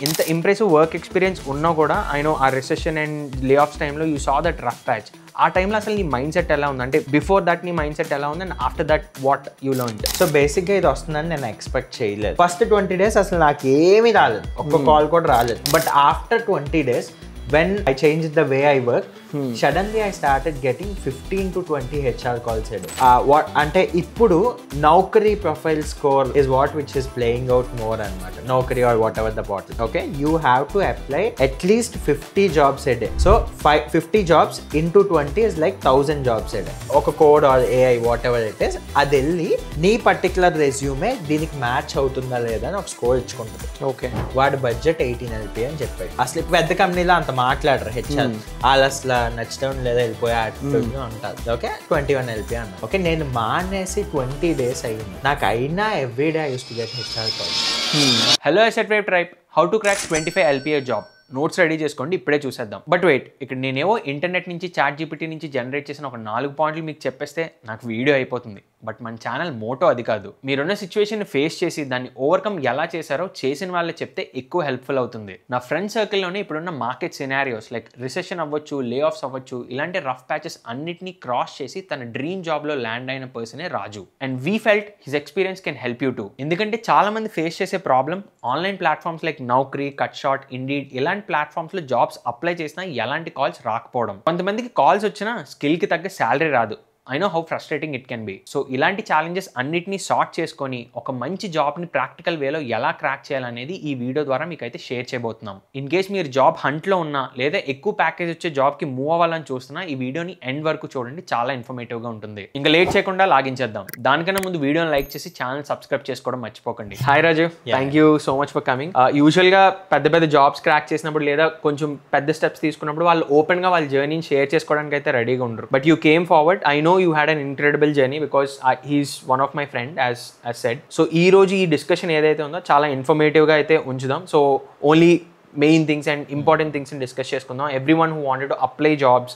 ఇంత impressive work experience ఉన్నా కూడా ఐ నో ఆ రిసెషన్ అండ్ లే ఆఫ్స్ టైంలో you saw that rough patch. ఆ టైంలో అసలు నీ మైండ్ సెట్ ఎలా ఉంది, అంటే బిఫోర్ దట్ నీ మైండ్ సెట్ ఎలా ఉంది and after that what you learn? So బేసిక్గా ఇది వస్తుందని నేను ఎక్స్పెక్ట్ చేయలేదు. ఫస్ట్ 20 days అసలు నాకు ఏమీ రాలేదు, ఒక్క కాల్ కూడా రాలేదు. But after 20 days when I changed the way I work, suddenly I started getting 15 to 20 HR calls a day. What ante ippudu Naukri profile score is what which is playing out more anamata. Naukri or whatever the portal. Okay, you have to apply at least 50 jobs a day. So 50 jobs into 20 is like 1000 jobs a day. Oka code or AI whatever it is, adelli nee particular resume దీనికి match అవుతుందా లేదా అని ఒక score ఇచ్చుకుంటుంది. Okay, వాడి budget 18 LP అని చెప్పాడు. అసలు పెద్ద కంపెనీలో అంత మాట్లాడరు హెచ్ఆర్, వాళ్ళు అసలు నచ్చడం లేదా వెళ్ళిపోయే యాటిట్యూడ్గా ఉంటారు. ఓకే, 21 LP అన్న. ఓకే, నేను మానేసి 20 days అయ్యింది, నాకు అయినా everyday I use to get HR calls. Hello asset wave tribe, how to crack 25 LPA job. Notes ready చేసుకోండి, ఇప్పుడే చూసేద్దాం. బట్ వెయిట్, ఇక్కడ నేనేవో ఇంటర్నెట్ నుంచి చాట్ జీపీటీ నుంచి జనరేట్ చేసిన ఒక 4 పాయింట్లు మీకు చెప్పేస్తే నాకు వీడియో అయిపోతుంది. బట్ మన ఛానల్ మోటో అది కాదు. మీరున్న సిచ్యువేషన్ ఫేస్ చేసి దాన్ని ఓవర్కమ్ ఎలా చేశారో చేసిన వాళ్ళే చెప్తే ఎక్కువ హెల్ప్ఫుల్ అవుతుంది. నా ఫ్రెండ్ సర్కిల్లోనే ఇప్పుడున్న మార్కెట్ సినారియోస్ లైక్ రిసెషన్ అవ్వచ్చు, లే ఆఫ్స్ అవ్వచ్చు, ఇలాంటి రఫ్ ప్యాచెస్ అన్నిటినీ క్రాస్ చేసి తన డ్రీమ్ జాబ్లో ల్యాండ్ అయిన పర్సనే Raju. And we felt his experience can help you too. ఎందుకంటే చాలా మంది ఫేస్ చేసే problem online platforms like Naukri, Cutshort, Indeed ఇలాంటి ప్లాట్ఫామ్స్లో జాబ్స్ అప్లై చేసినా ఎలాంటి కాల్స్ రాకపోవడం. కొంతమందికి కాల్స్ వచ్చినా స్కిల్కి తగ్గ శాలరీ రాదు. I know how frustrating it can be. So ఇలాంటి ఛాలెంజెస్ అన్నిటినీ సార్ట్ చేసుకొని ఒక మంచి జాబ్ని ప్రాక్టికల్ వేలో ఎలా క్రాక్ చేయాలనేది ఈ వీడియో ద్వారా మీకు అయితే షేర్ చేయబోతున్నాం. ఇన్ కేస్ మీరు జాబ్ హంట్లో ఉన్నా లేదా ఎక్కువ ప్యాకేజ్ వచ్చే జాబ్కి మూవ్ అవ్వాలని చూస్తున్నా ఈ వీడియోని ఎండ్ వరకు చూడండి, చాలా ఇన్ఫర్మేటివ్గా ఉంటుంది. ఇంకా లేట్ చేయకుండా లాగించేద్దాం. దానికన్నా ముందు వీడియోని లైక్ చేసి ఛానల్ సబ్స్క్రైబ్ చేసుకోవడం మర్చిపోకండి. Hi Raju, thank you so much for coming. యూజువల్గా పెద్ద పెద్ద జాబ్స్ క్రాక్ చేసినప్పుడు లేదా కొంచెం పెద్ద స్టెప్స్ తీసుకున్నప్పుడు వాళ్ళు ఓపెన్గా వాళ్ళ జర్నీని షేర్ చేసుకోవడానికి అయితే రెడీగా ఉండరు. But you came forward. I know you had an incredible journey because he's one of my friend as said. So ee roju ee discussion edaithe undo chaala informative ga aithe unchudam. So only main things and important things ni discuss cheskundam. Everyone who wanted to apply jobs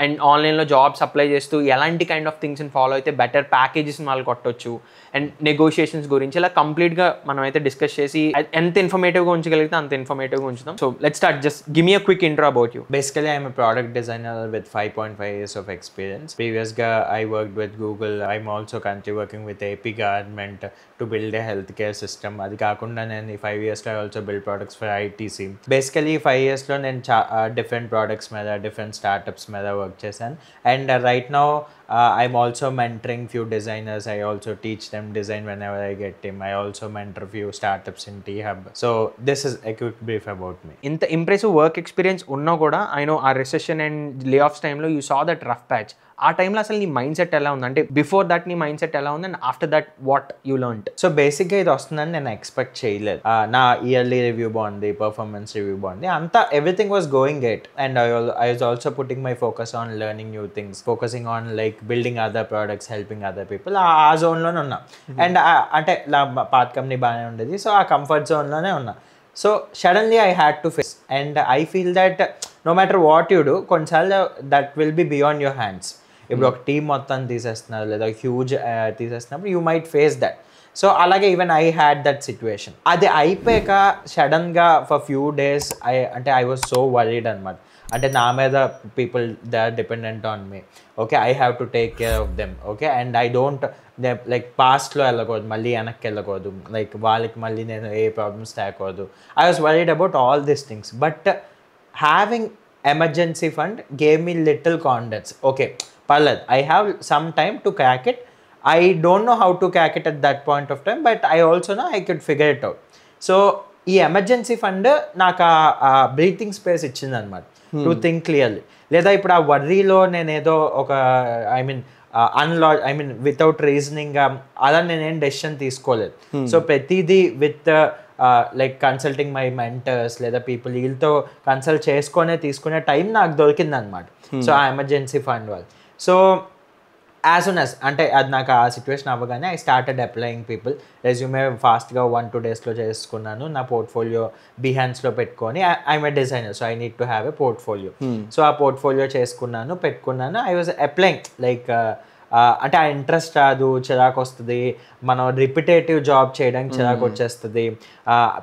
and ఆన్లైన్లో jobs apply చేస్తూ ఎలాంటి kind of థింగ్స్ని follow అయితే better ప్యాకేజెస్ని వాళ్ళు కొట్టొచ్చు and negotiations గురించి ఇలా కంప్లీట్గా మనం అయితే డిస్కస్ చేసి ఎంత ఇన్ఫర్మేటివ్గా ఉంచగలిగితే అంత ఇన్ఫర్మేటివ్గా ఉంచుతాం. So let's start. Just give me a quick intro about you. Basically, I'm a product designer with 5.5 years of experience. Previously, I worked with Google. I'm also currently working with AP government to build a healthcare system. అది కాకుండా నేను ఈ 5 yearsలో I also build products for ITC. Basically, 5 yearsలో నేను different products మీద, different startups మీద work చేశాను. And right now I'm also mentoring few designers. I also teach them design whenever I get them. I also mentor few startups in T-Hub. So this is a quick brief about me. ఇంత impressive work experience ఉన్నా కూడా I know ఆ recession and లే offs టైంలో you saw that rough patch. ఆ టైంలో అసలు నీ మైండ్ సెట్ ఎలా ఉంది, అంటే బిఫోర్ దట్ నీ మైండ్ సెట్ ఎలా ఉంది and after that what you learn? So బేసిక్గా ఇది వస్తుందని నేను ఎక్స్పెక్ట్ చేయలేదు. నా ఇయర్లీ రివ్యూ బాగుంది, పర్ఫార్మెన్స్ రివ్యూ బాగుంది, అంతా everything was going get. And I was also putting my focus on learning new things, focusing on like building other products, helping other people. ఆ జోన్లోనే ఉన్నా. అండ్ అంటే నా పాత కంపెనీ బాగానే ఉండేది, సో ఆ కంఫర్ట్ జోన్లోనే ఉన్నా. So suddenly I had to face and I feel that no matter what you do, కొన్నిసార్లు that will be beyond your hands. ఇప్పుడు ఒక టీమ్ మొత్తం తీసేస్తున్నారు లేదా హ్యూజ్ తీసేస్తున్నప్పుడు you might face that. So అలాగే even I had that situation. అది అయిపోయాక సడన్గా for few days I was so worried అనమాట. అంటే నా మీద people they are dependent on me. Okay, I have to take care of them. Okay, and I don't like పాస్ట్లో వెళ్ళకూడదు, మళ్ళీ వెనక్కి వెళ్ళకూడదు, లైక్ వాళ్ళకి మళ్ళీ నేను ఏ ప్రాబ్లమ్స్ తేకూడదు. I was worried about all these things. But having emergency fund gave me little confidence. Okay, పర్లేదు, I have some time to crack it. I don't know how to crack it at that point of time, but I also know I could figure it out. So ఈ emergency fund నాకు ఆ breathing space ఇచ్చింది అనమాట, to think clearly. లేదా ఇప్పుడు ఆ వర్రీలో నేను ఏదో ఒక వితౌట్ రీజనింగ్ అలా నేనేం డెసిషన్ తీసుకోలేదు. సో ప్రతిదీ with like consulting my mentors లేదా పీపుల్ వీళ్ళతో కన్సల్ట్ తీసుకునే టైం నాకు దొరికింది అనమాట. సో ఆ ఎమర్జెన్సీ ఫండ్ వాళ్ళు. సో యాజ్ సూన్ యాజ్ అంటే అది నాకు ఆ సిచ్యువేషన్ అవ్వగానే I started applying people. Resume ఫాస్ట్గా 1-2 daysలో చేసుకున్నాను. నా పోర్ట్ఫోలియో బిహాన్స్లో పెట్టుకొని, I'm a designer so I need to have a portfolio. So ఆ పోర్ట్ఫోలియో పెట్టుకున్నాను. ఐ వాజ్ అప్లయింగ్ లైక్ అంటే ఆ ఇంట్రెస్ట్ రాదు, చిరాకు వస్తుంది, మనం రిపిటేటివ్ జాబ్ చేయడానికి చిరాకు వచ్చేస్తుంది.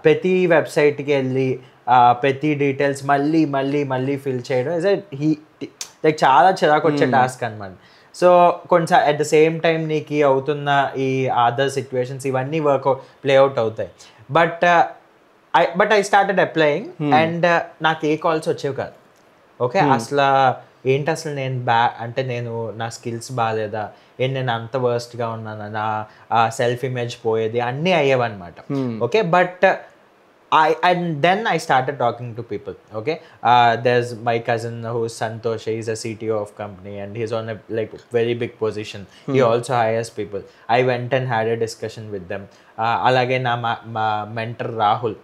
ప్రతి వెబ్సైట్కి వెళ్ళి ప్రతి డీటెయిల్స్ మళ్ళీ మళ్ళీ మళ్ళీ ఫిల్ చేయడం ఇస్ లైక్ చాలా చిరాకు వచ్చే టాస్క్ అనమాట. సో కొంచెం అట్ ద సేమ్ టైం నీకు అవుతున్న ఈ అదర్ సిచ్యువేషన్స్ ఇవన్నీ ప్లేఅవుట్ అవుతాయి. But I started applying and నాకు ఏ కాల్స్ వచ్చేవి కాదు. ఓకే, అసలు ఏంటి అసలు నేను నా స్కిల్స్ బాగాలేదా, నేను అంత వర్స్ట్గా ఉన్నాను, నా సెల్ఫ్ ఇమేజ్ పోయేది, అన్నీ అయ్యేవన్నమాట. Okay, but and then I started talking to people. Okay, there's my cousin who's Santosh. He's a CTO of company and he's on a like very big position. He also hires people. I went and had a discussion with them. Alage na mentor Rahul,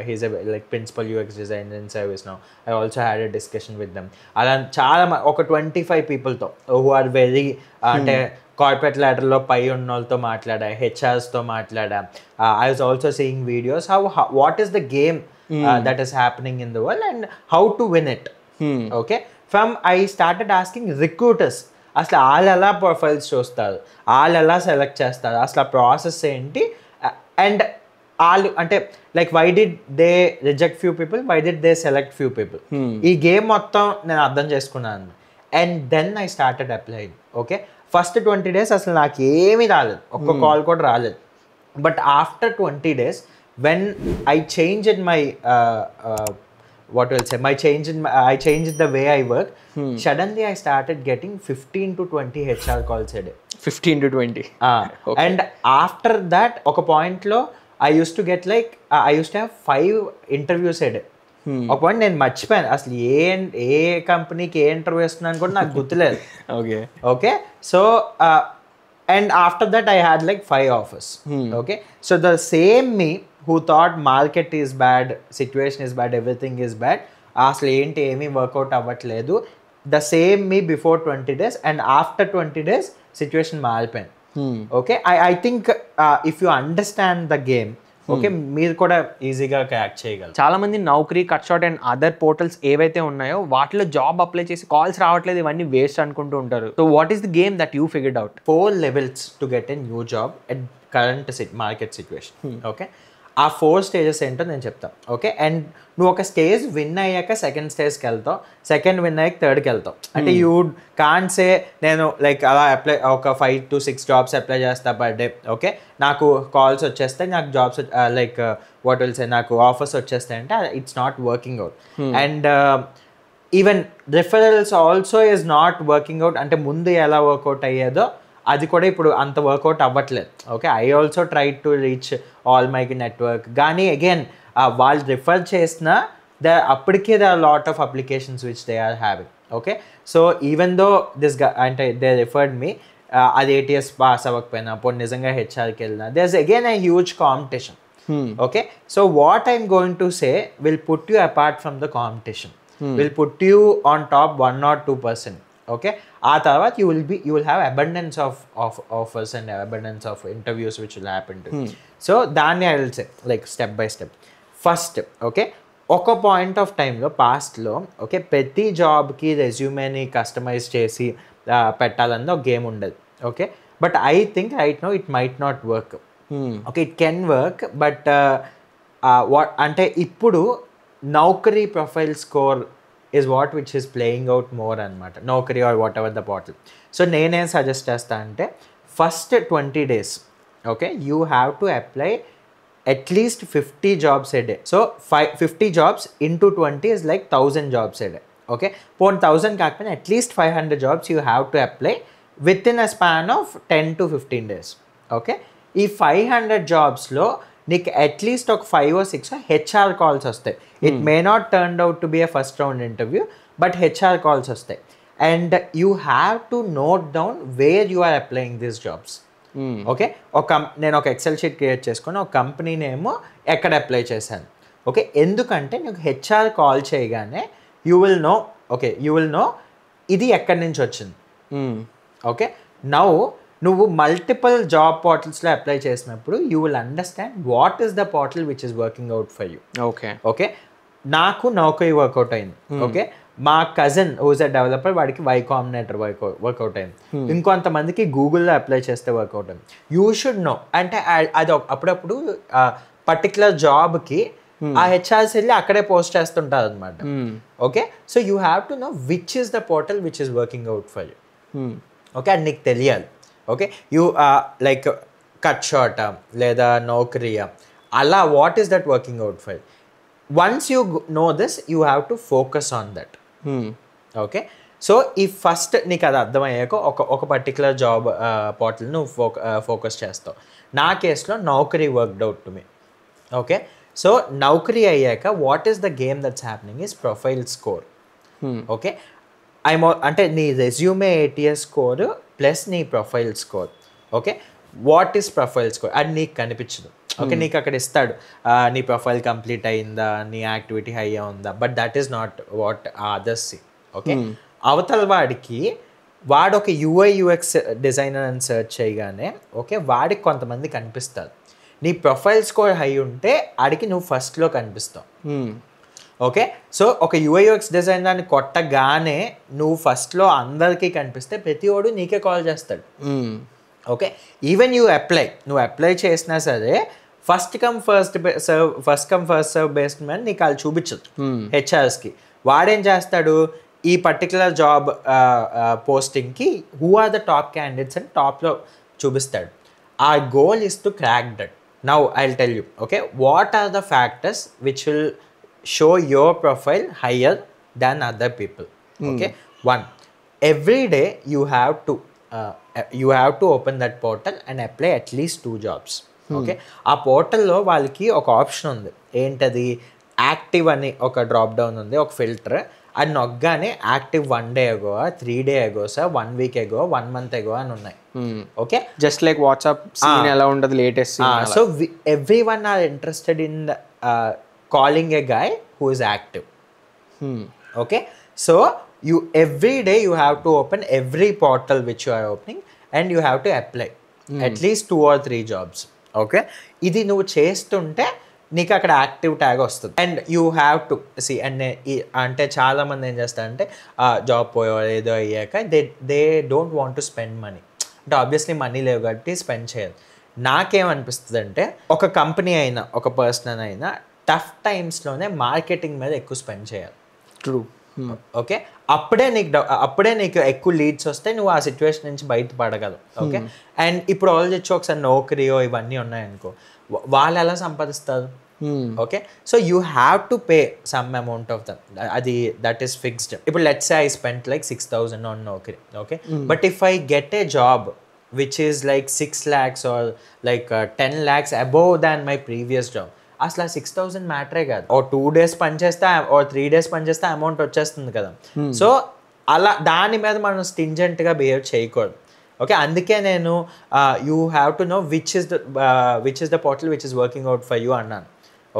he's a like principal UX designer in ServiceNow. I also had a discussion with them. Alan chaala oka 25 people tho who are very ante corporate ladderలో పై ఉన్న వాళ్ళతో మాట్లాడా, హెచ్ఆర్స్తో మాట్లాడా. I was also seeing videos what is the game that is happening in the world and how to win it. Okay, I started asking recruiters అసలు వాళ్ళు ఎలా ప్రొఫైల్స్ చూస్తారు, వాళ్ళు ఎలా సెలెక్ట్ చేస్తారు, అసలు ఆ ప్రాసెస్ ఏంటి, అండ్ వాళ్ళు అంటే like why did they reject few people, why did they select few people. ఈ గేమ్ మొత్తం నేను అర్థం చేసుకున్నాను. And then I started applying. Okay, first 20 days అసలు నాకు ఏమీ రాలేదు, ఒక్క కాల్ కూడా రాలేదు. But after 20 days when I changed my I changed the way I work, suddenly I started getting 15 to 20 HR calls a day. 15 to 20. Okay. And after that ఒక పాయింట్లో I used to get like I used to have 5 interviews a day. ఒక point నేను మర్చిపోయాను అసలు ఏ కంపెనీకి ఏ interview ఇస్తున్నాను కూడా నాకు గుర్తులేదు. Okay, so and after that I had like 5 offers. Okay, so the same me who thought market is bad, situation is bad, everything is bad, అసలు ఏంటి ఏమీ వర్కౌట్ అవ్వట్లేదు, the same me before 20 days and after 20 days situation మారిపోయింది. Okay, I think if you understand the game, okay, మీరు కూడా ఈజీగా crack చేయగలరు. చాలా మంది Naukri, Cutshort and other portals ఏవైతే ఉన్నాయో వాటిలో జాబ్ అప్లై చేసి కాల్స్ రావట్లేదు, ఇవన్నీ వేస్ట్ అనుకుంటూ ఉంటారు. So what is the game that you figured out? 4 levels to get a new job at current market situation. Okay, ఆ 4 stages ఏంటో నేను చెప్తాను. ఓకే, అండ్ నువ్వు ఒక స్టేజ్ విన్ అయ్యాక సెకండ్ స్టేజ్కి వెళ్తావు, సెకండ్ విన్ అయ్యాక థర్డ్కి వెళ్తావు. అంటే యూ కాంట్ సే నేను లైక్ అలా అప్లై ఒక 5 to 6 జాబ్స్ అప్లై చేస్తా పర్ డే. ఓకే, నాకు కాల్స్ వచ్చేస్తాయి, నాకు jobs like what will say నాకు ఆఫర్స్ వచ్చేస్తాయి అంటే it's not working out. And even referrals also is not working out. అంటే ముందు ఎలా వర్కౌట్ అయ్యేదో అది కూడా ఇప్పుడు అంత వర్కౌట్ అవ్వట్లేదు. Okay, I also try to reach all my network, కానీ అగైన్ వాళ్ళు రిఫర్ చేసిన అప్పటికే they are lot of applications which they are having. Okay, so even though this అంటే దే రిఫర్డ్ మీ, అది ATS పాస్ అవ్వకపోయినా పోనీ నిజంగా హెచ్ఆర్కి వెళ్ళినా there is again a huge competition. Okay, so what I'm going to say will put you apart from the competition, will put you on top 1 or 2%. Okay, ఆ తర్వాత you will have abundance of offers and abundance of interviews which will happen to. So దాన్ని I will say like step by step. First okay, ఒక point of టైంలో పాస్ట్లో okay ప్రతి జాబ్కి రెజ్యూమేని customise చేసి పెట్టాలన్న ఒక గేమ్ ఉండదు. Okay, but I think right no it might not work. Okay, it can work, but what అంటే ఇప్పుడు Naukri profile score is what which is playing out more అనమాట, Naukri or whatever the portal. So నేనేం suggest చేస్తా అంటే first 20 days okay you have to apply at least 50 jobs a day. సో 50 jobs into 20 is like 1000 jobs a day. Okay, పోనీ 1000 కాకపోయినా at least 500 jobs you have to apply within a span of 10 to 15 days. Okay, ఈ 500 jobsలో నీకు at least ఒక 5 or 6 HR calls వస్తాయి. It may not turn out to be a first round interview, but HR calls వస్తాయి. And you have to note down where you are applying these jobs. Okay, నేను ఒక Excel sheet create చేసుకొని ఒక company name ఎక్కడ apply చేశాను. Okay, ఎందుకంటే నీకు HR call చేయగానే యూ విల్ నో ఇది ఎక్కడి నుంచి వచ్చింది. ఓకే, నౌ నువ్వు మల్టిపుల్ జాబ్ పోర్టల్స్లో అప్లై చేసినప్పుడు you will understand what is the portal which is working out for you. Okay, నాకు నౌకరీ వర్కౌట్ అయింది. ఓకే, మా కజిన్ హూజ్ అ డెవలపర్ వాడికి వై కాంబినేటర్ వర్కౌట్ అయింది, ఇంకొంతమందికి గూగుల్లో అప్లై చేస్తే వర్కౌట్ అయింది. యూ షుడ్ నో అంటే అది అప్పుడప్పుడు పర్టికులర్ జాబ్కి ఆ హెచ్ఆర్స్ వెళ్ళి అక్కడే పోస్ట్ చేస్తుంటారు అనమాట. Okay, so you have to know which is the portal which is working out for you. Okay, అది నీకు తెలియాలి. ఓకే, యూ లైక్ కట్ షార్టా లేదా నౌకరియా, అలా what is that working out for. Once you know this you have to focus on that. Okay, so ఈ first నీకు అది అర్థమయ్యాక ఒక పర్టికులర్ జాబ్ పోర్టల్ నువ్వు ఫోకస్ చేస్తావు. నా కేసులో Naukri worked out to me. Okay, so నౌకరీ అయ్యాక what is the game that's happening is profile score. Okay, అంటే నీ రెజ్యూమే ATS స్కోర్ ప్లస్ నీ profile score. Okay, what is profile score అది నీకు కనిపించదు. ఓకే, నీకు అక్కడ ఇస్తాడు నీ ప్రొఫైల్ కంప్లీట్ అయిందా, నీ యాక్టివిటీ హై ఉందా, but that is not what others see. Okay, అవతల వాడు ఒక UI/UX డిజైనర్ అని సెర్చ్ చేయగానే ఓకే వాడికి కొంతమంది కనిపిస్తారు. నీ ప్రొఫైల్ స్కోర్ హై ఉంటే ఆడికి నువ్వు ఫస్ట్లో కనిపిస్తావు. ఓకే, సో ఒక UI/UX డిజైనర్ని కొట్టగానే నువ్వు ఫస్ట్లో అందరికీ కనిపిస్తే ప్రతి వాడు నీకే కాల్ చేస్తాడు. ఓకే, ఈవెన్ నువ్వు అప్లై చేసినా సరే first come first serve based మీద నీకు వాళ్ళు చూపించదు హెచ్ఆర్స్కి. వాడేం చేస్తాడు, ఈ పర్టికులర్ జాబ్ పోస్టింగ్కి who are the top candidates అని టాప్లో చూపిస్తాడు. our goal is to crack that. Now I'll tell you, okay, what are the factors which will show your profile higher than other people. Okay, one, every day you have to open that portal and apply at least 2 jobs. Okay, ఆ పోర్టల్లో వాళ్ళకి ఒక option ఉంది, ఏంటది active అని ఒక drop down ఉంది, ఒక ఫిల్టర్. అది నొక్కగానే active 1 day ago, 3 days ago, 1 week ago, 1 month ago అని ఉన్నాయి. Okay, just like WhatsApp seen ఎలా ఉంటుంది latest. So everyone are interested in calling a guy who is active. Okay, so you every day you have to open every portal which you are opening and you have to apply at least 2 or 3 jobs. Okay, ఇది నువ్వు చేస్తుంటే నీకు అక్కడ active tag వస్తుంది. And you have to see. And అంటే చాలామంది ఏం చేస్తారంటే జాబ్ పోయేవారు ఏదో అయ్యాక they don't want to spend money. అంటే ఆబ్వియస్లీ మనీ లేవు కాబట్టి స్పెండ్ చేయాలి. నాకేమనిపిస్తుంది అంటే ఒక కంపెనీ అయినా ఒక పర్సన్ అయినా టఫ్ టైమ్స్లోనే మార్కెటింగ్ మీద ఎక్కువ స్పెండ్ చేయాలి. ట్రూ. ఓకే, అప్పుడే నీకు ఎక్కువ లీడ్స్ వస్తే నువ్వు ఆ సిచ్యువేషన్ నుంచి బయటపడగలవు. ఓకే, అండ్ ఇప్పుడు ఆలోచించి ఒకసారి నౌకరీయో ఇవన్నీ ఉన్నాయనుకో, వాళ్ళు ఎలా సంపాదిస్తారు? Okay, so you have to pay some amount of them, అది దట్ ఈస్ ఫిక్స్డ్. ఇప్పుడు let's say I spent like 6,000 on Naukri. Okay, but if I get a job which is like 6 lakhs or like 10 lakhs above than my previous job, అసలు ఆ 6,000 మ్యాటరే కాదు. ఓ 2 days పనిచేస్తే ఓ 3 days పనిచేస్తే amount వచ్చేస్తుంది కదా. So అలా దాని మీద మనం స్టింజెంట్గా బిహేవ్ చేయకూడదు. ఓకే, అందుకే నేను you have to know which is the portal which is working out for you అన్నాను.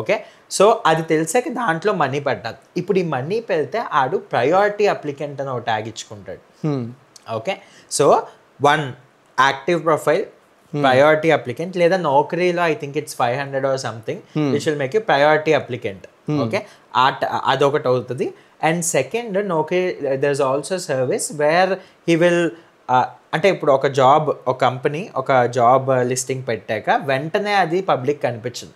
ఓకే, సో అది తెలిసాక దాంట్లో మనీ పెట్టాలి. ఇప్పుడు ఈ మనీ పెడితే ఆడు ప్రయారిటీ అప్లికెంట్ అని ఒక ట్యాగ్ ఇచ్చుకుంటాడు. Okay, so 1 active profile, priority applicant, లేదా నౌకరీలో I think it's 500 or something which will make you priority applicant. Okay, అదొకటి అవుతుంది. And second, Naukri there is also service where he will అంటే ఇప్పుడు ఒక కంపెనీ ఒక జాబ్ లిస్టింగ్ పెట్టాక వెంటనే అది పబ్లిక్ కనిపించదు.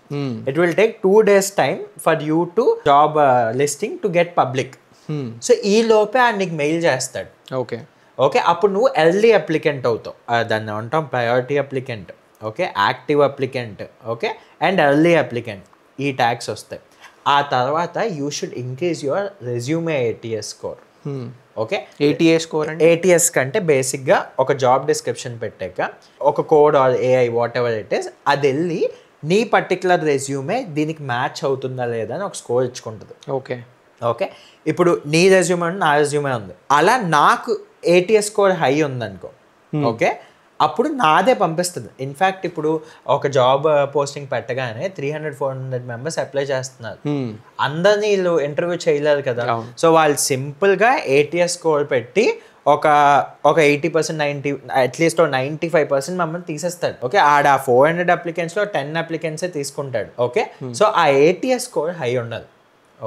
It will take 2 days time for you to job listing to get public. So ఈ లోపే ఆయన నీకు మెయిల్ చేస్తాడు. ఓకే, అప్పుడు నువ్వు ఎర్లీ అప్లికెంట్ అవుతావు. దాన్ని అంటాం priority applicant. Okay, active applicant. Okay, and early applicant. ఈ ట్యాగ్స్ వస్తాయి. ఆ తర్వాత you should increase your resume ATS score. Okay, ATS score అంటే ATS కంటే బేసిక్గా ఒక జాబ్ డిస్క్రిప్షన్ పెట్టాక ఒక code or AI whatever it is, అది వెళ్ళి నీ పర్టికులర్ రెజ్యూమే దీనికి మ్యాచ్ అవుతుందా లేదా అని ఒక స్కోర్ ఇచ్చుకుంటుంది. ఓకే, ఇప్పుడు నీ రెజ్యూమే ఉంది, నా రెజ్యూమే ఉంది. అలా నాకు ATS స్కోర్ హై ఉందనుకో, ఓకే, అప్పుడు నాదే పంపిస్తుంది. ఇన్ఫ్యాక్ట్ ఇప్పుడు ఒక జాబ్ పోస్టింగ్ పెట్టగానే 300-400 మెంబర్స్ అప్లై చేస్తున్నారు. అందరినీ వీళ్ళు ఇంటర్వ్యూ చేయలేరు కదా. సో వాళ్ళు సింపుల్గా ATS స్కోర్ పెట్టి ఒక 80%, అట్లీస్ట్ 95% మమ్మల్ని తీసేస్తాడు. ఓకే, ఆడ 400 అప్లికెంట్స్లో 10 అప్లికెంట్సే తీసుకుంటాడు. ఓకే, సో ఆ ATS స్కోర్ హై ఉండాలి.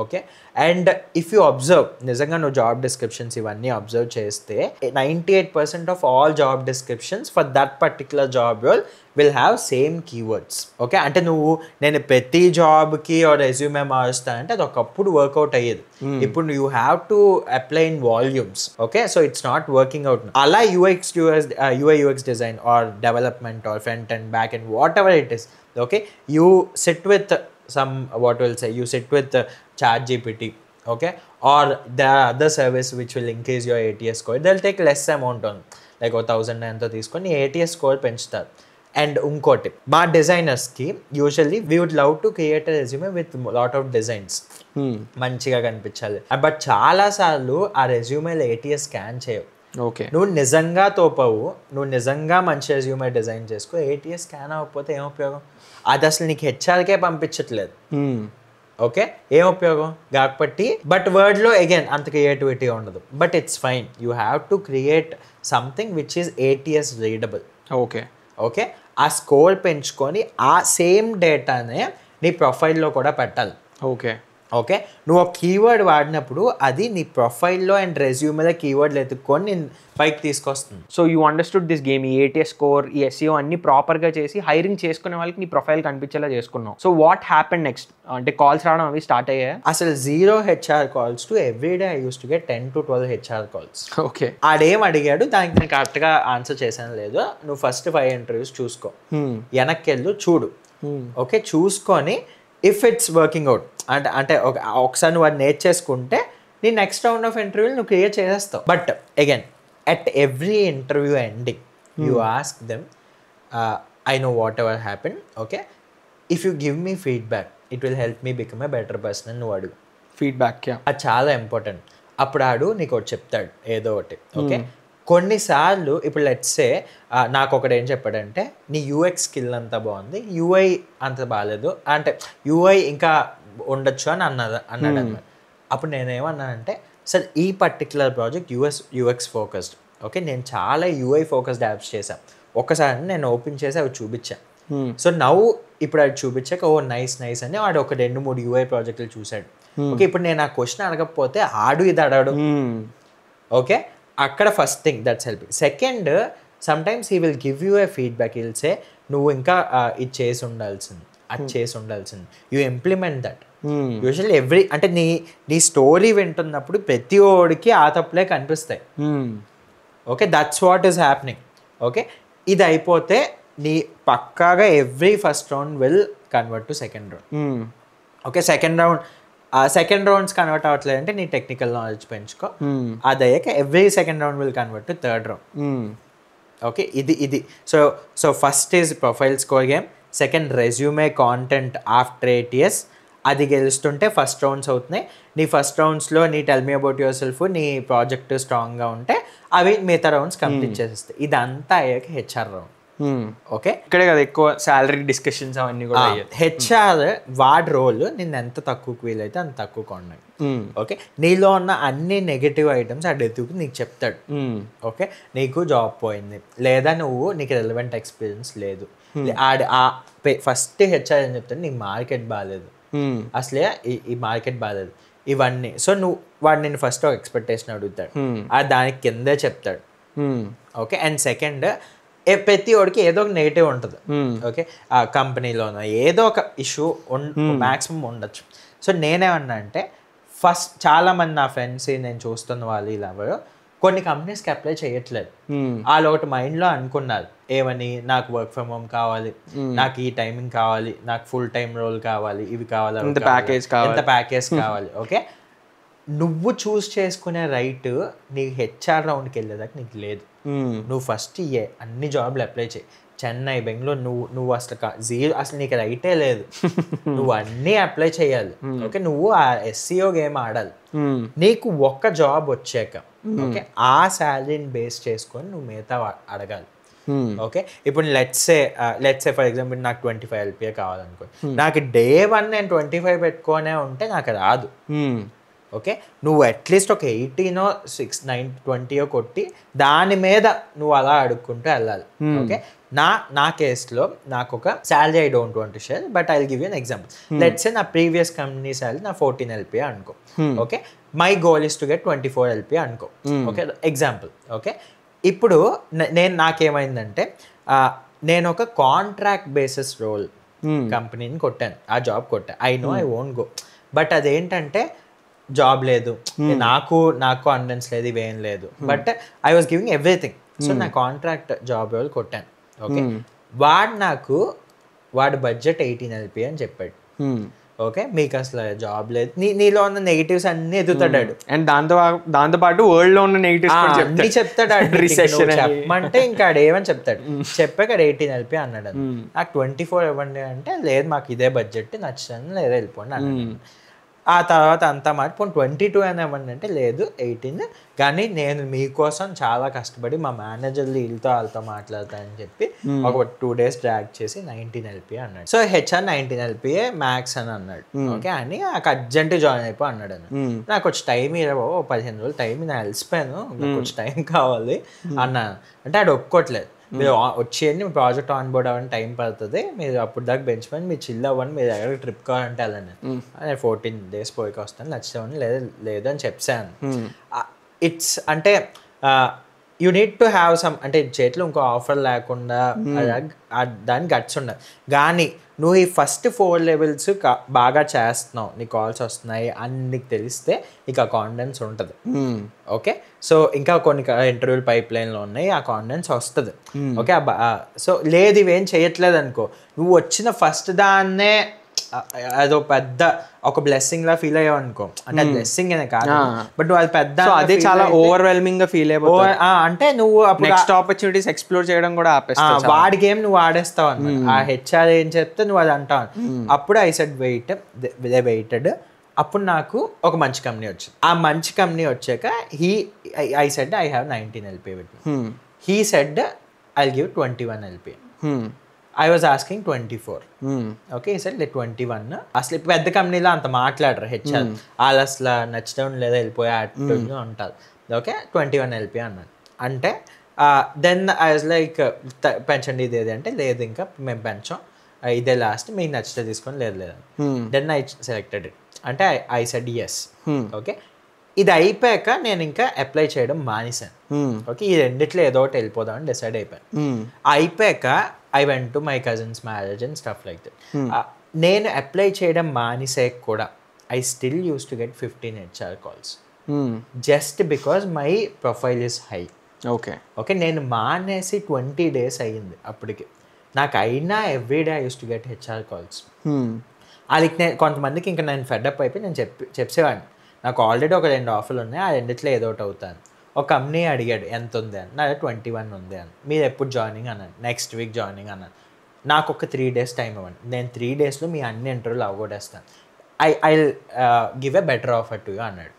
Okay and if you observe నిజంగా నువ్వు జాబ్ డిస్క్రిప్షన్స్ ఇవన్నీ అబ్జర్వ్ చేస్తే 98% of all job descriptions for that particular job role will have same keywords okay అంటే నేను ప్రతి జాబ్కి రెజ్యూమే మారుస్తానంటే అది ఒకప్పుడు వర్కౌట్ అయ్యేది ఇప్పుడు you have to apply in volumes okay so it's not working out అలా UI UX design or development or front and back and whatever it is okay you sit with you sit with ChatGPT okay or the other service which will increase your ATS score. They'll take less amount on like 1000 ఎంతో తీసుకొని ATS score పెంచుతారు. And ఇంకోటి మా డిజైనర్స్కి usually we would love to create a resume with lot of designs మంచిగా కనిపించాలి but చాలాసార్లు ఆ రెజ్యూమేలో ATS స్కాన్ చేయవు. ఓకే నువ్వు నిజంగా తోపవు, నువ్వు నిజంగా మంచి రెజ్యూమే డిజైన్ చేసుకో, ATS స్కాన్ అవ్వకపోతే ఏం ఉపయోగం? అది అసలు నీకు హెచ్ఆర్కే పంపించట్లేదు. ఓకే ఏం ఉపయోగం కాబట్టి బట్ వర్డ్లో అగైన్ అంత క్రియేటివిటీ ఉండదు. But it's fine, you have to create something which is ATS readable. Okay okay ఆ స్కోర్ పెంచుకొని ఆ సేమ్ డేటానే నీ ప్రొఫైల్లో కూడా పెట్టాలి. ఓకే ఓకే నువ్వు ఒక కీవర్డ్ వాడినప్పుడు అది నీ ప్రొఫైల్లో అండ్ రెజ్యూమేలో కీవర్డ్లు ఎత్తుక్కొని నేను పైకి తీసుకొస్తుంది. So you understood this game. ఈ ATS స్కోర్, ఈ SEO అన్ని ప్రాపర్గా చేసి హైరింగ్ చేసుకునే వాళ్ళకి నీ ప్రొఫైల్ కనిపించేలా చేసుకున్నావు. So what happen next? అంటే కాల్స్ రావడం అవి స్టార్ట్ అయ్యాయి? అసలు 0 HR calls to everyday I use to get 10 to 12 HR calls. Okay ఆడేం అడిగాడు దానికి నేను కరెక్ట్గా ఆన్సర్ చేశాను లేదు, నువ్వు ఫస్ట్ 5 interviews చూసుకో, వెనక్కి వెళ్ళు చూడు. ఓకే చూసుకొని ఇఫ్ ఇట్స్ వర్కింగ్ అవుట్ అంటే ఒకసారి నువ్వు అది నేర్చేసుకుంటే నీ నెక్స్ట్ రౌండ్ ఆఫ్ ఇంటర్వ్యూలు నువ్వు క్రియేట్ చేసేస్తావు. But again at every interview ending you ask them I know whatever happen okay if you give me feedback it will help me become a better person అని నువ్వు అడుగు. Feedback అది చాలా important. అప్పుడు ఆడు నీకు ఒకటి చెప్తాడు ఏదో ఒకటి. ఓకే కొన్నిసార్లు ఇప్పుడు లెట్సే నాకు ఒకటి ఏం చెప్పాడంటే నీ UX స్కిల్ అంతా బాగుంది, UI అంత బాగాలేదు, అంటే UI ఇంకా ఉండొచ్చు అని అన్నాడు అన్నమాట. అప్పుడు నేనేమన్నానంటే సార్ ఈ particular project UX focused. Okay నేను చాలా UI ఫోకస్డ్ యాప్స్ చేశాను. ఒక్కసారి నేను ఓపెన్ చేసి అవి చూపించాను. సో నవ్వు ఇప్పుడు అది చూపించాక ఓ నైస్ అని వాడు ఒక 2-3 UI ప్రాజెక్టులు చూశాడు. ఓకే ఇప్పుడు నేను ఆ క్వశ్చన్ అడగకపోతే ఆడు ఇది అడగడు. ఓకే అక్కడ first thing that's helping. Second sometimes he will give you A feedback. Will say నువ్వు ఇంకా ఇది చేసి ఉండాల్సింది, అది చేసి ఉండాల్సింది, యూ ఇంప్లిమెంట్ దట్. యూజువల్లీ అంటే నీ స్టోరీ వింటున్నప్పుడు ప్రతి ఓడికి ఆ తప్పులే కనిపిస్తాయి. Okay that's what is happening. Okay ఇది అయిపోతే నీ పక్కాగా every first round will convert to second round. Okay second rounds convert అవ్వట్లేదు అంటే నీ టెక్నికల్ నాలెడ్జ్ పెంచుకో. అది అయ్యాక every second round will convert to third round. Okay ఇది so first is profile score game, second resume content after ATS. అది గెలుస్తుంటే first rounds అవుతున్నాయి. నీ ఫస్ట్ రౌండ్స్లో నీ tell me about your self, నీ ప్రాజెక్ట్ స్ట్రాంగ్గా ఉంటే అవి మిగతా రౌండ్స్ కంప్లీట్ చేసేస్తాయి. ఇదంతా అయ్యాక HR రౌండ్. ఓకే ఇక్కడే కదా ఎక్కువ శాలరీ డిస్కషన్స్ అవన్నీ కూడా. HR వాడి రోల్ నిన్ను ఎంత తక్కువకు వీలైతే అంత తక్కువ కొన్నాయి. ఓకే నీలో ఉన్న అన్ని నెగటివ్ ఐటమ్స్ ఆ డెతుకు నీకు చెప్తాడు. ఓకే నీకు జాబ్ పోయింది లేదా నీకు రెలవెంట్ ఎక్స్పీరియన్స్ లేదు, ఫస్ట్ HR ఏం చెప్తాడు నీ మార్కెట్ బాగాలేదు, అసలే ఈ మార్కెట్ బాగాలేదు ఇవన్నీ. సో వాడు నేను ఫస్ట్ ఒక ఎక్స్పెక్టేషన్ అడుగుతాడు, దానికి కిందే చెప్తాడు. ఓకే అండ్ సెకండ్ ప్రతి వాడికి ఏదో ఒక నెగిటివ్ ఉంటుంది. ఓకే ఆ కంపెనీలోనో ఏదో ఒక ఇష్యూ మ్యాక్సిమం ఉండొచ్చు. సో నేనేమన్నా అంటే ఫస్ట్ చాలామంది నా ఫ్రెండ్స్ నేను చూస్తున్న వాళ్ళు ఇలా ఎవరు కొన్ని కంపెనీస్కి అప్లై చేయట్లేదు. వాళ్ళు ఒకటి మైండ్లో అనుకున్నారు ఏమని, నాకు వర్క్ ఫ్రమ్ హోమ్ కావాలి, నాకు ఈ టైమింగ్ కావాలి, నాకు ఫుల్ టైం రోల్ కావాలి, ఇవి కావాలి, ఎంత ప్యాకేజ్ కావాలి. ఓకే నువ్వు చూస్ చేసుకునే రైట్ నీ HR రౌండ్కి వెళ్ళేదాకా నీకు లేదు. నువ్వు ఫస్ట్ అన్ని జాబ్లు అప్లై చేయి. చెన్నై, బెంగళూరు, నువ్వు అసలు నీకు రైటే లేదు. నువ్వు అన్నీ అప్లై చేయాలి. ఓకే నువ్వు ఆ SEO గేమ్ ఆడాలి. నీకు ఒక్క జాబ్ వచ్చాక ఓకే ఆ శాలరీని బేస్ చేసుకొని నువ్వు మిగతా అడగాలి. ఓకే ఇప్పుడు లెట్స్ సే ఫర్ ఎగ్జాంపుల్ నాకు 25 LPA కావాలనుకో, నాకు day 1 నేను 25 పెట్టుకోనే ఉంటే నాకు రాదు. ఓకే, నువ్వు అట్లీస్ట్ ఒక 18 6 9 20 కొట్టి దాని మీద నువ్వు అలా అడుక్కుంటూ వెళ్ళాలి. ఓకే, నా కేసులో నాకు ఒక salary I don't want to share, but I will give you an example. Let's say నా ప్రీవియస్ కంపెనీ శాలరీ నా 14 LPA అనుకో. Okay, my goal is to get 24 LPA అనుకో. Okay, example. ఓకే, ఇప్పుడు నాకేమైందంటే నేను ఒక కాంట్రాక్ట్ బేసిస్ రోల్ కంపెనీని కొట్టాను, ఆ జాబ్ కొట్టాను. I know I won't go, but అదేంటంటే జాబ్ లేదు, నాకు కాన్ఫిడెన్స్ లేదు, ఇవేం లేదు, but I was giving everything. So నా కాంట్రాక్ట్ జాబ్ రోల్ కొట్టాను. ఓకే, వాడు బడ్జెట్ 18 LPA అని చెప్పాడు. ఓకే, మీకు అసలు జాబ్ లేదు, నీలో ఉన్న నెగిటివ్స్ అన్ని ఎదుగుతాడు. అండ్ దాంతో పాటు వరల్డ్ లో ఉన్న నెగిటివ్స్ అన్ని చెప్తాడు. చెప్పమంటే ఇంకా ఏమని చెప్తాడు, చెప్పాక 18 LPA అన్నాడు. నాకు 24 ఇవ్వండి అంటే, లేదు మాకు ఇదే బడ్జెట్, నచ్చాను లేదా వెళ్ళిపోండి అన్నాడు. ఆ తర్వాత అంతా మాట 22 అని ఇవ్వండి అంటే, లేదు 18, కానీ నేను మీకోసం చాలా కష్టపడి మా మేనేజర్లు వీళ్ళతో వాళ్ళతో మాట్లాడతానని చెప్పి ఒక 2 days డ్రాగ్ చేసి 19 LPA అన్నాడు. సో HR 19 LPA మ్యాక్స్ అని అన్నాడు. ఓకే, అని నాకు అర్జెంట్ జాయిన్ అయిపో అన్నాడు. నాకు వచ్చి టైం ఇవ్వవు, 15 రోజులు టైం, నేను అలసిపోయాను, నాకు వచ్చి టైం కావాలి అన్నాను. అంటే ఆడు ఒప్పుకోవట్లేదు. మీరు వచ్చేయండి, మీ ప్రాజెక్ట్ ఆన్ బోర్డ్ అవ్వని టైం పడుతుంది, మీరు అప్పుడు దాకా బెంచ్ పని మీరు చిల్ అవ్వండి, మీరు ఎక్కడ ట్రిప్ కావాలంటే వెళ్ళండి. నేను 14 days పోయికి వస్తాను, నచ్చేవాడిని లేదు అని చెప్పాను. ఇట్స్ అంటే you need to have some, అంటే చేతిలో ఇంకో ఆఫర్ లేకుండా దాని గట్స్ ఉండదు. కానీ నువ్వు ఈ ఫస్ట్ 4 levels బాగా చేస్తున్నావు, నీ కాల్స్ వస్తున్నాయి అని నీకు తెలిస్తే ఇక కాన్ఫిడెన్స్ ఉంటుంది. ఓకే, సో ఇంకా కొన్ని ఇంటర్వ్యూలు పైప్ లైన్లో ఉన్నాయి, ఆ కాన్ఫిడెన్స్ వస్తుంది. ఓకే, సో లేదు ఇవేం చేయట్లేదు అనుకో, నువ్వు వచ్చిన ఫస్ట్ దాన్నే అదో పెద్ద ఒక బ్లెస్సింగ్ లా ఫీల్ అయ్యావు అనుకో, అంటే అది బ్లెస్సింగ్ అనే కాదు, బట్ నువ్వు అది పెద్ద అదే చాలా ఓవర్వెల్మింగ్ గా ఫీల్ అయిపోతావు. అంటే నువ్వు నెక్స్ట్ ఆపర్చునిటీస్ ఎక్స్ప్లోర్ చేయడం కూడా ఆపేస్తావు, వాడి గేమ్ నువ్వు ఆడేస్తావు అన్నమాట. ఆ HR ఏం చెప్తే నువ్వు అది అంటావు. అప్పుడు ఐ సెడ్ వెయిటెడ్. అప్పుడు నాకు ఒక మంచి కంపెనీ వచ్చింది. ఆ మంచి కంపెనీ వచ్చాక I said I have 19 LPA with me. He said I give 21 LPA. I was asking 24. Okay, sir 21. అసలు పెద్ద కంపెనీలో అంత మాట్లాడరు HR, వాళ్ళు అసలు నచ్చడం లేదా వెళ్ళిపోయే అట్టు ఉంటారు. ఓకే, 21 LPA అన్నాడు. అంటే దెన్ ఐ వాజ్ లైక్ పెంచండి ఇదేది అంటే, లేదు ఇంకా మేము పెంచాం, ఇదే లాస్ట్, మీకు నచ్చితే తీసుకొని లేదు. దెన్ ఐ సెలెక్టెడ్ ఇట్ అంటే ఐ సెడ్ ఎస్. ఓకే, ఇది అయిపోయాక నేను ఇంకా అప్లై చేయడం మానేశాను. ఓకే, ఈ రెండిట్లో ఏదో ఒకటి వెళ్ళిపోదామని డిసైడ్ అయిపోయాను. అయిపోయాక I went to my cousins marriage and stuff like that. నేను అప్లై చేయడం మానేసాక కూడా I still use to get 15 HR calls just because my profile is high. Okay, నేను మానేసి 20 days అయ్యింది అప్పటికి. నాకు అయినా everyday I use to get HR calls. వాళ్ళకి కొంతమందికి ఇంకా నేను ఫెడప్ అయిపోయి నేను చెప్పేవాడిని, నాకు ఆల్రెడీ ఒక 2 ఆఫర్లు ఉన్నాయి, ఆ రెండిట్లో ఏదో ఒకటి అవుతాను. ఒక కంపెనీ అడిగాడు ఎంత ఉంది అని, నా 21 ఉంది అని. మీరు ఎప్పుడు జాయినింగ్ అన్నాను, నెక్స్ట్ వీక్ జాయినింగ్ అన్నాను. నాకు ఒక 3 days టైం ఇవ్వండి, నేను 3 daysలో మీ అన్ని ఇంటర్వ్యూలు అవగొట్టేస్తాను, I give a better offer to you అన్నాడు.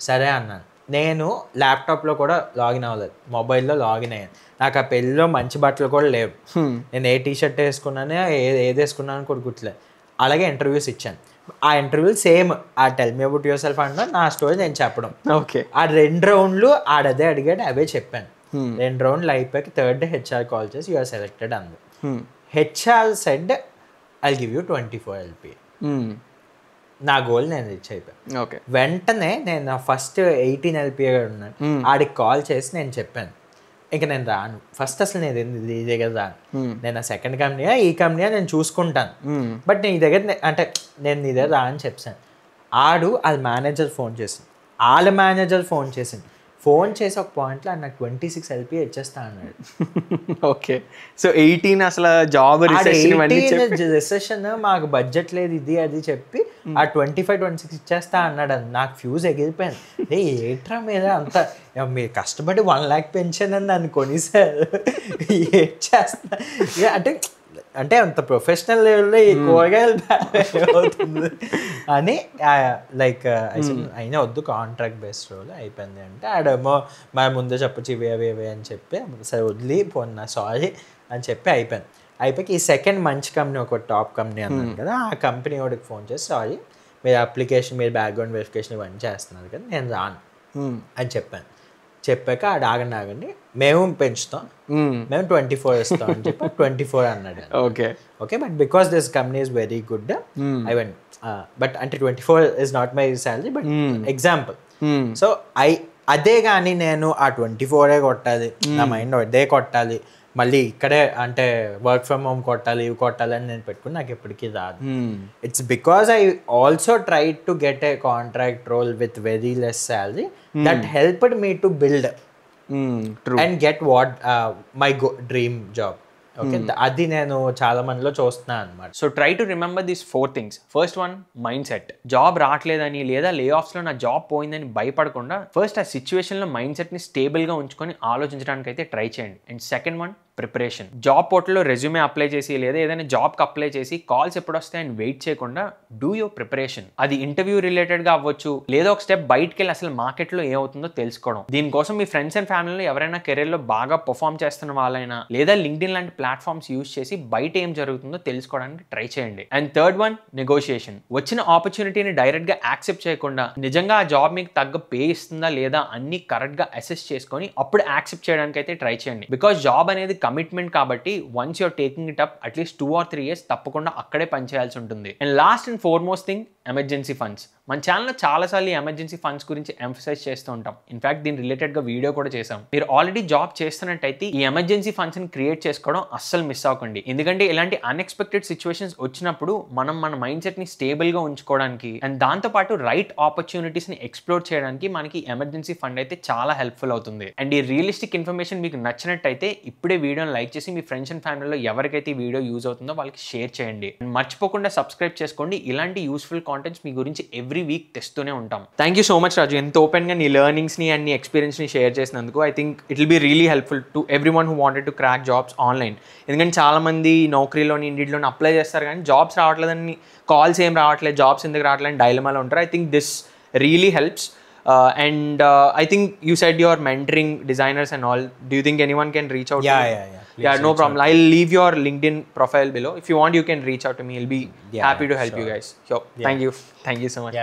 సరే అన్నాను. నేను ల్యాప్టాప్లో కూడా లాగిన్ అవ్వలేదు, మొబైల్లో లాగిన్ అయ్యాను. నాకు ఆ పెళ్ళిలో మంచి బట్టలు కూడా లేవు, నేను ఏ టీషర్ట్ వేసుకున్నానే ఏది వేసుకున్నాను కూడా గుర్తులేదు. అలాగే ఇంటర్వ్యూస్ ఇచ్చాను. ఆ ఇంటర్వ్యూ సేమ్ ఆ tell me about your self అన్నా నా స్టోరీ నేను చెప్పడం. ఓకే, ఆ 2 rounds ఆడదే అడిగాడు, అవే చెప్పాను. 2 rounds అయిపోయాక థర్డ్ డే HR కాల్ చేసి యూఆర్ సెలెక్టెడ్ అంది. HR said I give you 24 LPA. నా గోల్ నేను రీచ్ అయిపోయాను. ఓకే, వెంటనే నేను ఫస్ట్ 18 LPA ఉన్నాను, ఆడికి కాల్ చేసి నేను చెప్పాను ఇంకా నేను రాను, ఫస్ట్ అసలు నేను ఈ దగ్గర రాను, నేను ఆ సెకండ్ కంపెనీయా ఈ కంపెనీయా నేను చూసుకుంటాను, బట్ నేను ఈ దగ్గర అంటే నేను నీ దగ్గర రా అని చెప్పాను. వాళ్ళ మేనేజర్ ఫోన్ చేసింది, వాళ్ళ మేనేజర్ ఫోన్ చేసి ఒక పాయింట్లో నాకు 26 LPA ఇచ్చేస్తా అన్నాడు. ఓకే, సో 18 అసలు జాబ్ రిసెషన్ మాకు బడ్జెట్ లేదు ఇది అది చెప్పి ఆ 25-26 ఇచ్చేస్తా అన్నాడు. నాకు ఫ్యూజ్ ఎగిరిపోయాను, ఏట్రా మీద అంత మీరు కష్టపడి 1 lakh పెన్షన్ అని నన్ను కొనిసారు, ఏం చేస్తా అంటే అంత ప్రొఫెషనల్ లెవెల్లో ఈ కూరగాయలు అవుతుంది అని లైక్ అయినా వద్దు కాంట్రాక్ట్ బేస్డ్ రోల్ అయిపోయింది అంటే, ఆడేమో మా ముందే చెప్పచ్చు ఇవే అని చెప్పి సరే వదిలి పోన్నా సారీ అని చెప్పి అయిపోయాక ఈ సెకండ్ మంచి కంపెనీ ఒక టాప్ కంపెనీ అన్నాను కదా, ఆ కంపెనీ వాడికి ఫోన్ చేసి సారీ మీరు అప్లికేషన్ మీరు బ్యాక్గ్రౌండ్ వెరిఫికేషన్ ఇవన్నీ చేస్తున్నారు కదా, నేను రాను అని చెప్పాను. చెప్పాక ఆగండి మేము పెంచుతాం, మేము 24 ఇస్తాం అని చెప్పి 24 అన్నాడు. Okay but because this company is very good I went. But అంటే 24 is not my salary but example. So అదే కానీ నేను ఆ 24 కొట్టాలి, నా మైండ్ అదే కొట్టాలి, మళ్ళీ ఇక్కడే అంటే వర్క్ ఫ్రమ్ హోమ్ కొట్టాలి, ఇవి కొట్టాలి అని నేను పెట్టుకుని నాకు ఎప్పటికీ రాదు. It's because I also try to get a contract role with very less salary that helped me to build and get what my dream job. Okay అది నేను చాలా మందిలో చూస్తున్నాను అనమాట. So try to remember these 4 things. First one, mindset. Job రావట్లేదని లేదా లే ఆఫ్స్లో నా జాబ్ పోయిందని భయపడకుండా ఫస్ట్ ఆ సిచ్యువేషన్లో మైండ్ సెట్ని స్టేబుల్గా ఉంచుకొని ఆలోచించడానికి అయితే ట్రై చేయండి. And second one, preparation. Job పోర్టల్లో రెజ్యూమే అప్లై చేసి లేదా ఏదైనా జాబ్కి అప్లై చేసి కాల్స్ ఎప్పుడు వస్తాయని వెయిట్ చేయకుండా డూ యువర్ ప్రిపరేషన్. అది ఇంటర్వ్యూ రిలేటెడ్గా అవ్వచ్చు, లేదా ఒక స్టెప్ బయటకు వెళ్ళి అసలు మార్కెట్లో ఏమవుతుందో తెలుసుకోవడం. దీనికోసం మీ ఫ్రెండ్స్ అండ్ ఫ్యామిలీలో ఎవరైనా కెరీర్లో బాగా పర్ఫామ్ చేస్తున్న వాళ్ళైనా లేదా లింక్డ్ఇన్ లాంటి ప్లాట్ఫామ్స్ యూజ్ చేసి బయట ఏం జరుగుతుందో తెలుసుకోవడానికి ట్రై చేయండి. And third one, negotiation. వచ్చిన ఆపర్చునిటీని డైరెక్ట్గా యాక్సెప్ట్ చేయకుండా నిజంగా ఆ జాబ్ మీకు తగ్గ పే ఇస్తుందా లేదా అన్ని కరెక్ట్గా అసెస్ చేసుకొని అప్పుడు యాక్సెప్ట్ చేయడానికి అయితే ట్రై చేయండి. బికాస్ జాబ్ అనేది కమిట్మెంట్ కాబట్టి once you're taking it up at least 2 or 3 years తప్పకుండా అక్కడే పనిచేయాల్సి ఉంటుంది. And last and foremost thing, emergency funds. మన ఛానల్లో చాలాసార్లు ఈ ఎమర్జెన్సీ ఫండ్స్ గురించి ఎంఫసైజ్ చేస్తూ ఉంటాం. ఇన్ఫాక్ట్ దీని రిలేటెడ్గా వీడియో కూడా చేసాం. మీరు ఆల్రెడీ జాబ్ చేస్తున్నట్టయితే ఈ ఎమర్జెన్సీ ఫండ్స్ని క్రియేట్ చేసుకోవడం అస్సలు మిస్ అవ్వకండి. ఎందుకంటే ఇలాంటి అన్ఎక్స్పెక్టెడ్ సిచ్యువేషన్స్ వచ్చినప్పుడు మనం మన మైండ్ సెట్ని స్టేబుల్గా ఉంచుకోవడానికి అండ్ దాంతోపాటు రైట్ ఆపర్చునిటీస్ని ఎక్స్ప్లోర్ చేయడానికి మనకి ఎమర్జెన్సీ ఫండ్ అయితే చాలా హెల్ప్ఫుల్ అవుతుంది. అండ్ ఈ రియలిస్టిక్ ఇన్ఫర్మేషన్ మీకు నచ్చినట్టయితే ఇప్పుడే వీడియోని లైక్ చేసి మీ ఫ్రెండ్స్ అండ్ ఫ్యామిలీలో ఎవరికైతే ఈ వీడియో యూజ్ అవుతుందో వాళ్ళకి షేర్ చేయండి. అండ్ మర్చిపోకుండా సబ్స్క్రైబ్ చేసుకోండి. ఇలాంటి యూస్ఫుల్ కాంటెంట్స్ మీ గురించి ఎవ్రీ వీక్ తెస్తూనే ఉంటాం. Thank you so much Raju, ఎంత ఓపెన్గా నీ లెర్నింగ్స్ని అండ్ నీ ఎక్స్పీరియన్స్ని షేర్ చేసినందుకు. I think it will be really helpful to everyone who wanted to crack jobs online. ఎందుకంటే చాలామంది నౌకరీలోని ఇండిలోని అప్లై చేస్తారు కానీ జాబ్స్ రావట్లేదని, కాల్స్ ఏం రావట్లేదు, జాబ్స్ ఎందుకు రావట్లేదు డైలమాలో ఉంటారు. I think this really helps. And I think you said you're mentoring designers and all. Do you think anyone can reach out to you? Yeah, no problem. I'll leave your LinkedIn profile below. If you want, you can reach out to me. I'll be happy to help you guys. So, thank you so much.